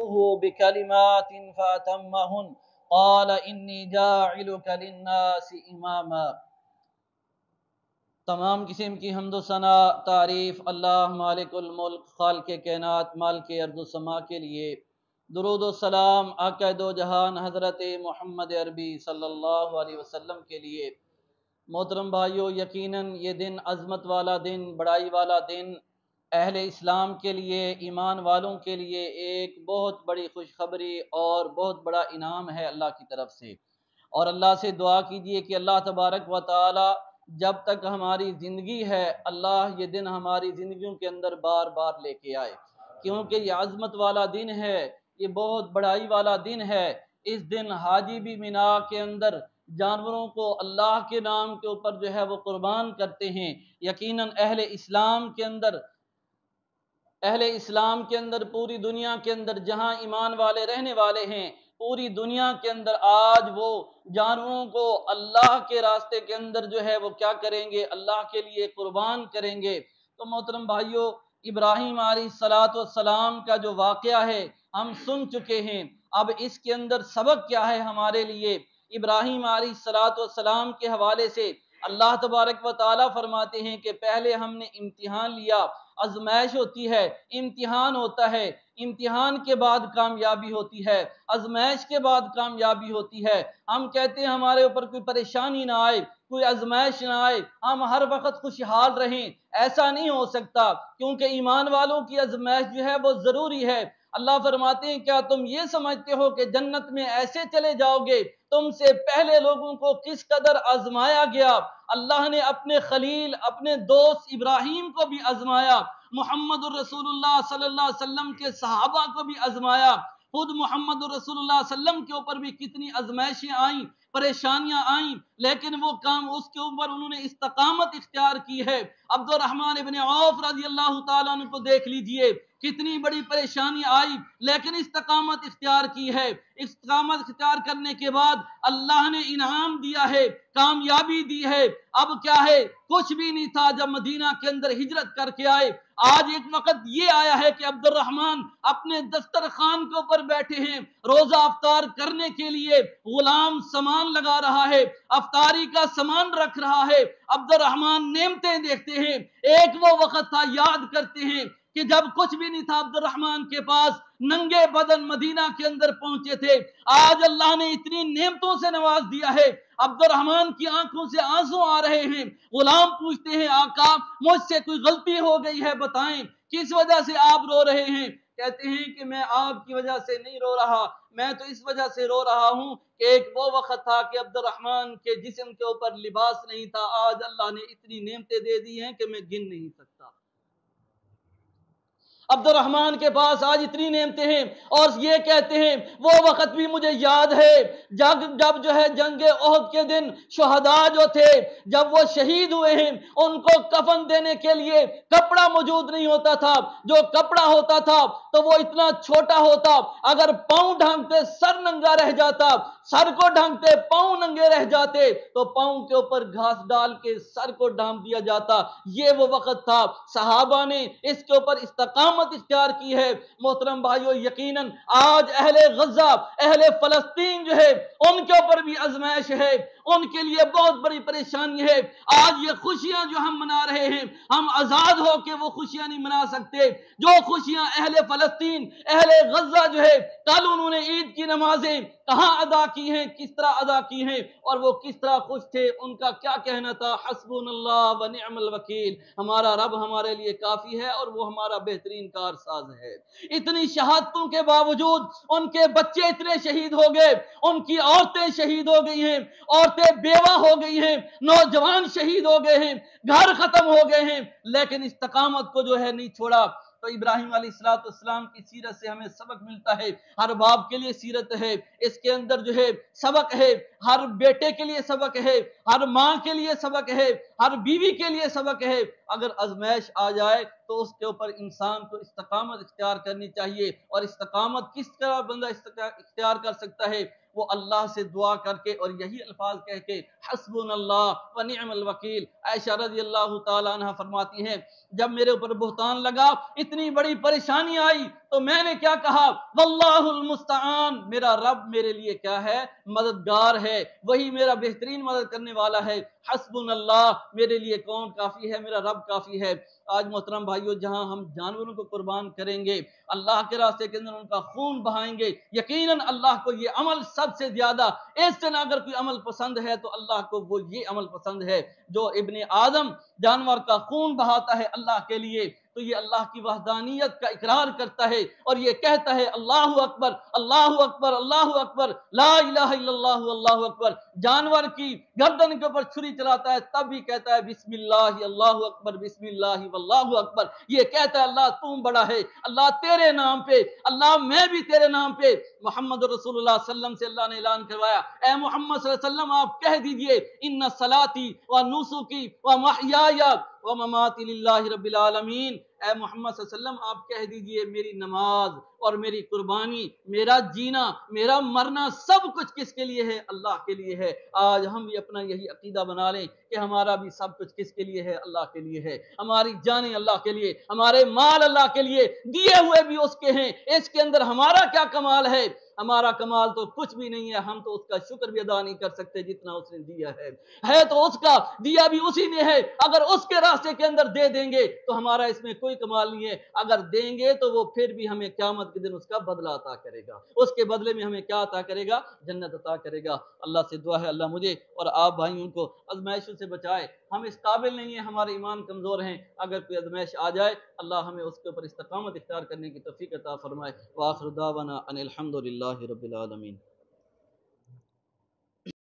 فَأْتُوهُ بِكَلِمَاتٍ فَأَتَمَّهُنَّ قَالَ إِنِّي جَاعِلُكَ لِلنَّاسِ إِمَامًا۔ تمام قسم کی حمد و ثنا تعریف اللہ مالک الملک خالق کائنات مالک ارض و سما کے لیے، درود و سلام آقا دو جہان حضرت محمد عربی صلی اللہ علیہ وسلم کے لیے۔ محترم بھائیو، یقیناً یہ دن عظمت والا دن، بڑائی والا دن اہل اسلام کے لیے، ایمان والوں کے لیے ایک بہت بڑی خوشخبری اور بہت بڑا انعام ہے اللہ کی طرف سے۔ اور اللہ سے دعا کیجئے کہ اللہ تبارک و تعالی جب تک ہماری زندگی ہے، اللہ یہ دن ہماری زندگیوں کے اندر بار بار لے کے آئے، کیونکہ یہ عظمت والا دن ہے، یہ بہت بڑائی والا دن ہے۔ اس دن حاجی بھی مینا کے اندر جانوروں کو اللہ کے نام کے اوپر جو ہے وہ قربان کرتے ہیں۔ یقیناً اہل اسلام کے اندر پوری دنیا کے اندر جہاں ایمان والے رہنے والے ہیں، پوری دنیا کے اندر آج وہ جانوروں کو اللہ کے راستے کے اندر جو ہے وہ کیا کریں گے، اللہ کے لیے قربان کریں گے۔ تو محترم بھائیو، ابراہیم علیہ السلام کا جو واقعہ ہے ہم سن چکے ہیں، اب اس کے اندر سبق کیا ہے ہمارے لیے؟ ابراہیم علیہ السلام کے حوالے سے اللہ تبارک و تعالیٰ فرماتے ہیں کہ پہلے ہم نے امتحان لیا، آزمائش ہوتی ہے، امتحان ہوتا ہے، امتحان کے بعد کامیابی ہوتی ہے، آزمائش کے بعد کامیابی ہوتی ہے۔ ہم کہتے ہیں ہمارے اوپر کوئی پریشانی نہ آئے، کوئی آزمائش نہ آئے، ہم ہر وقت خوشحال رہیں، ایسا نہیں ہو سکتا، کیونکہ ایمان والوں کی آزمائش جو ہے وہ ضروری ہے۔ اللہ فرماتے ہیں کیا تم یہ سمجھتے ہو کہ جنت میں ایسے چلے جاؤ گے؟ تم سے پہلے لوگوں کو کس قدر آزمایا گیا۔ اللہ نے اپنے خلیل، اپنے دوست ابراہیم کو بھی آزمایا، محمد الرسول اللہ صلی اللہ علیہ وسلم کے صحابہ کو بھی آزمایا، خود محمد الرسول اللہ صلی اللہ علیہ وسلم کے اوپر بھی کتنی آزمائشیں آئیں، پریشانیاں آئیں، لیکن وہ کام اس کے اوپر انہوں نے استقامت اختیار کی ہے۔ عبد الرحمن ابن عوف رضی اللہ تعالیٰ عنہ کو دیکھ لیجئے، کتنی بڑی پریشانی آئی لیکن استقامت اختیار کی ہے۔ استقامت اختیار کرنے کے بعد اللہ نے انعام دیا ہے، کامیابی دی ہے۔ اب کیا ہے؟ کچھ بھی نہیں تھا جب مدینہ کے اندر ہجرت کر کے آئے۔ آج ایک وقت یہ آیا ہے کہ عبد الرحمن اپنے دسترخوان کے اوپر بیٹھے ہیں، روزہ افطار کرنے کے لیے غلام سامان لگا رہا ہے، افطاری کا سامان رکھ رہا ہے۔ عبد الرحمن نعمتیں دیکھتے ہیں۔ ایک وہ وقت تھا، یاد کرتے ہیں کہ جب کچھ بھی نہیں تھا، عبد الرحمن کے پاس ننگے بدن مدینہ کے اندر پہنچے تھے۔ آج اللہ نے اتنی نعمتوں سے نواز دیا ہے، عبد الرحمن کی آنکھوں سے آنسو آ رہے ہیں۔ غلام پوچھتے ہیں آقا مجھ سے کوئی غلطی ہو گئی ہے، بتائیں کس وجہ سے آپ رو رہے ہیں؟ کہتے ہیں کہ میں آپ کی وجہ سے نہیں رو رہا، میں تو اس وجہ سے رو رہا ہوں کہ ایک وہ وقت تھا کہ عبد الرحمن کے جسم کے اوپر لباس نہیں تھا، آج اللہ نے اتنی نعمتیں دے دی ہیں کہ میں گن نہیں سکتا۔ عبد الرحمن کے پاس آج اتنی نعمتیں ہیں اور یہ کہتے ہیں وہ وقت بھی مجھے یاد ہے جب جو ہے جنگ احد کے دن شہداء جو تھے، جب وہ شہید ہوئے ہیں، ان کو کفن دینے کے لیے کپڑا موجود نہیں ہوتا تھا، جو کپڑا ہوتا تھا تو وہ اتنا چھوٹا ہوتا، اگر پاؤں ڈھانکتے سر ننگا رہ جاتا، سر کو ڈھانکتے پاؤں ننگے رہ جاتے، تو پاؤں کے اوپر گھاس ڈال کے سر کو ڈھانپ دیا جاتا۔ یہ وہ وقت تھا، صحابہ نے اس کے اوپر استقامت اختیار کی ہے۔ محترم بھائیو، یقیناً آج اہل غزہ، اہل فلسطین جو ہے ان کے اوپر بھی آزمائش ہے، ان کے لیے بہت بڑی پریشانی ہے۔ آج یہ خوشیاں جو ہم منا رہے ہیں، ہم آزاد ہو کے وہ خوشیاں نہیں منا سکتے جو خوشیاں اہل فلسطین، اہل غزہ جو ہے کل انہوں نے عید کی نمازیں کہاں ادا کی ہیں، کس طرح ادا کی ہیں اور وہ کس طرح خوش تھے۔ ان کا کیا کہنا تھا؟ حسبنا اللہ و نعم الوکیل، ہمارا رب ہمارے لیے کافی ہے اور وہ ہمارا بہترین کارساز ہے۔ اتنی شہادتوں کے باوجود ان کے بچے اتنے شہید ہو گئے، ان کی عورتیں شہید ہو گئی ہیں، عورتیں بیوہ ہو گئی ہیں، نوجوان شہید ہو گئے ہیں، گھر ختم ہو گئے ہیں، لیکن استقامت کو جو ہے نہیں چھوڑا۔ تو ابراہیم علیہ السلام کی سیرت سے ہمیں سبق ملتا ہے۔ ہر باپ کے لیے سیرت ہے، اس کے اندر جو ہے سبق ہے، ہر بیٹے کے لیے سبق ہے، ہر ماں کے لیے سبق ہے، ہر بیوی کے لیے سبق ہے۔ اگر آزمائش آ جائے تو اس کے اوپر انسان کو استقامت اختیار کرنی چاہیے، اور استقامت کس طرح بندہ اختیار کر سکتا ہے؟ وہ اللہ سے دعا کر کے اور یہی الفاظ کہہ کے حسبنا اللہ و نعم الوکیل۔ عائشہ رضی اللہ تعالی عنہ فرماتی ہیں جب میرے اوپر بہتان لگا، اتنی بڑی پریشانی آئی، تو میں نے کیا کہا؟ واللہ المستعان، میرا رب میرے لیے کیا ہے؟ مددگار ہے، وہی میرا بہترین مدد کرنے والا ہے۔ حسبنا اللہ، میرے لیے کون کافی ہے؟ میرا رب کافی ہے۔ آج محترم بھائیو، جہاں ہم جانوروں کو قربان کریں گے، اللہ کے راستے کے اندر ان کا خون بہائیں گے، یقیناً اللہ کو یہ عمل سب سے زیادہ، اس سے نہ اگر کوئی عمل پسند ہے تو اللہ کو وہ یہ عمل پسند ہے جو ابن آدم جانور کا خون بہاتا ہے اللہ کے لیے، تو یہ اللہ کی وحدانیت کا اقرار کرتا ہے اور یہ کہتا ہے اللہ اکبر اللہ اکبر اللہ اکبر لا الہ الا اللہ اللہ اکبر۔ جانور کی گردن کے اوپر چھری چلاتا ہے تب بھی کہتا ہے بسم اللہ اللہ اکبر بسم اللہ واللہ اکبر۔ یہ کہتا ہے اللہ تم بڑا ہے، اللہ تیرے نام پہ، اللہ میں بھی تیرے نام پہ۔ محمد رسول اللہ صلی اللہ علیہ وسلم سے اللہ نے اعلان کروایا، اے محمد صلی اللہ علیہ وسلم آپ کہہ دیجئے ان صلاتی و نسکی و محیای و مماتی للہ رب العالمین۔ اے محمد صلی اللہ علیہ وسلم آپ کہہ دیجئے میری نماز اور میری قربانی، میرا جینا، میرا مرنا، سب کچھ کس کے لیے ہے؟ اللہ کے لیے ہے۔ آج ہم بھی اپنا یہی عقیدہ بنا لیں کہ ہمارا بھی سب کچھ کس کے لیے ہے؟ اللہ کے لیے ہے۔ ہماری جانیں اللہ کے لیے، ہمارے مال اللہ کے لیے، دیے ہوئے بھی اس کے ہیں۔ اس کے اندر ہمارا کیا کمال ہے؟ ہمارا کمال تو کچھ بھی نہیں ہے، ہم تو اس کا شکر بھی ادا نہیں کر سکتے جتنا اس نے دیا ہے تو اس کا دیا بھی اسی نے ہے۔ اگر اس کے راستے کے اندر دے دیں گے تو ہمارا اس میں کوئی کمال نہیں ہے، اگر دیں گے تو وہ پھر بھی ہمیں قیامت کے دن اس کا بدلہ عطا کرے گا، اس کے بدلے میں ہمیں کیا عطا کرے گا؟ جنت عطا کرے گا۔ اللہ سے دعا ہے اللہ مجھے اور آپ بھائیوں کو آزمائشوں سے بچائے۔ ہم اس قابل نہیں ہیں، ہمارے ایمان کمزور ہیں، اگر کوئی آزمائش آ جائے اللہ ہمیں اس کے اوپر استقامت اختیار کرنے کی توفیق عطا فرمائے۔ وآخر دعوانا ان الحمد للہ رب العالمین۔